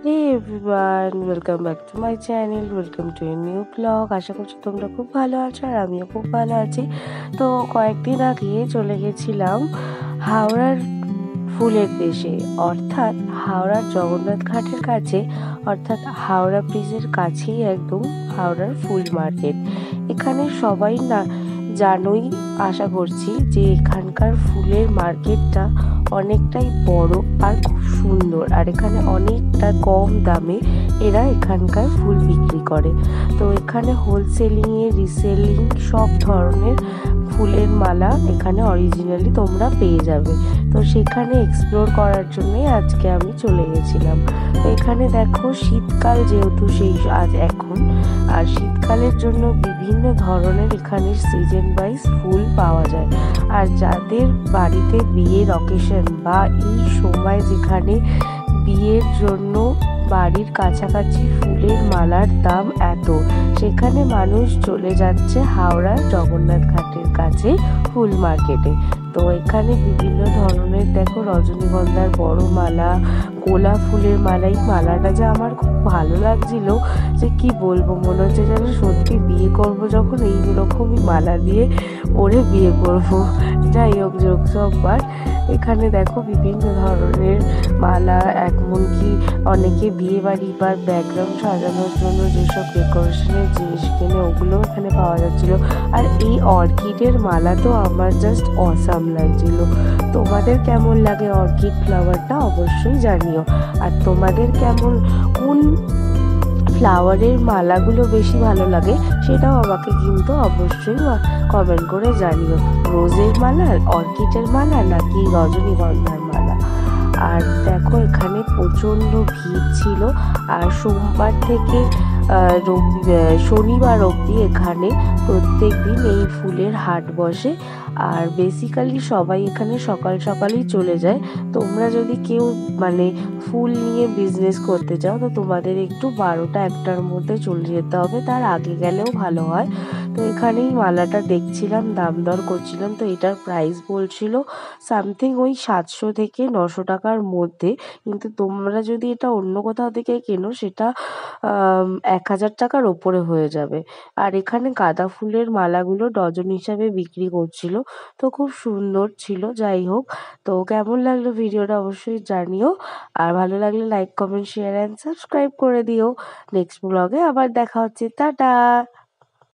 Hey everyone, welcome back to my channel, welcome to a new vlog। আশা করছি তোমরা খুব ভালো আছো আর আমিও খুব ভালো আছি। তো কয়েকদিন আগে চলে গেছিলাম হাওড়ার ফুলের দেশে, অর্থাৎ হাওড়ার জগন্নাথ ঘাটের কাছে, অর্থাৎ হাওড়া ব্রিজের কাছেই একদম হাওড়ার ফুল মার্কেট। এখানে সবাই না জানোই, আশা করছি যে এখানকার ফুলের মার্কেটটা অনেকটাই বড় আর খুব সুন্দর, আর এখানে অনেকটা কম দামে এরা এখানকার ফুল বিক্রি করে। তো এখানে হোলসেলিংয়ে, রিসেলিং সব ধরনের ফুলের মালা এখানে অরিজিনালি তোমরা পেয়ে যাবে। তো সেখানে এক্সপ্লোর করার জন্যই আজকে আমি চলে গেছিলাম। তো এখানে দেখো, শীতকাল যেহেতু আজ এখন, আর শীতকালের জন্য বিভিন্ন ধরনের এখানে সিজন ওয়াইজ ফুল পাওয়া যায়। আর যাদের বাড়িতে বিয়ের অকেশন বা এই সময় যেখানে বিয়ের জন্য বাড়ির কাছাকাছি ফুলের মালার দাম এত, সেখানে মানুষ চলে যাচ্ছে হাওড়ার জগন্নাথ ঘাটের কাছে ফুল মার্কেটে। তো এখানে বিভিন্ন ধরনের দেখো, রজনীগন্ধার বড় মালা, গোলাপ ফুলের মালা। এই মালাটা যে আমার খুব ভালো লাগছিল, যে কি বলবো, মনে হচ্ছে যেন সত্যি বিয়ে করব যখন এই রকমই মালা দিয়ে পরে বিয়ে করব। যাই হোক, যোগ সববার এখানে দেখো বিভিন্ন ধরনের মালা, এমনকি অনেকে বিয়ে বাড়ি বা ব্যাকগ্রাউন্ড সাজানোর জন্য যেসব ডেকোরেশনের জিনিস কেনে, ওগুলো এখানে পাওয়া যাচ্ছিল। আর এই অর্কিডের মালা তো আমার জাস্ট অসাম লাগছিল। তোমাদের কেমন লাগে অর্কিড ফ্লাওয়ারটা অবশ্যই জানিও। আর তোমাদের কোন ফ্লাওয়ারের মালাগুলো বেশি ভালো লাগে সেটাও আমাকে কিন্তু অবশ্যই কমেন্ট করে জানিও। রোজের মালা, অর্কিডের মালা, নাকি রজনীগন্ধার মালা। আর দেখো, এখানে প্রচণ্ড ভিড় ছিল। আর সোমবার থেকে শনিবার অবধি এখানে প্রত্যেক দিন এই ফুলের হাট বসে। আর বেসিক্যালি সবাই এখানে সকাল সকালই চলে যায়। তোমরা যদি কেউ ফুল নিয়ে বিজনেস করতে চাও, তো তোমাদের একটু 12টা-1টার মধ্যে চলে যেতে হবে, তার আগে গেলেও ভালো হয়। তো এখানেই মালাটা দেখছিলাম, দাম দর করছিলাম। তো এটার প্রাইস বলছিল সামথিং ওই 700 থেকে 900 টাকার মধ্যে। কিন্তু তোমরা যদি এটা অন্য কোথাও থেকে কেনো, সেটা 1000 টাকার ওপরে হয়ে যাবে। আর এখানে গাঁদা ফুলের মালাগুলো ডজন হিসাবে বিক্রি করছিল। তো খুব সুন্দর ছিল। যাই হোক, তো কেমন লাগলো ভিডিওটা অবশ্যই জানিও। আর ভালো লাগলে like, comment, share and subscribe করে দিও। নেক্সট ব্লগে আবার দেখা হচ্ছে। টাটা।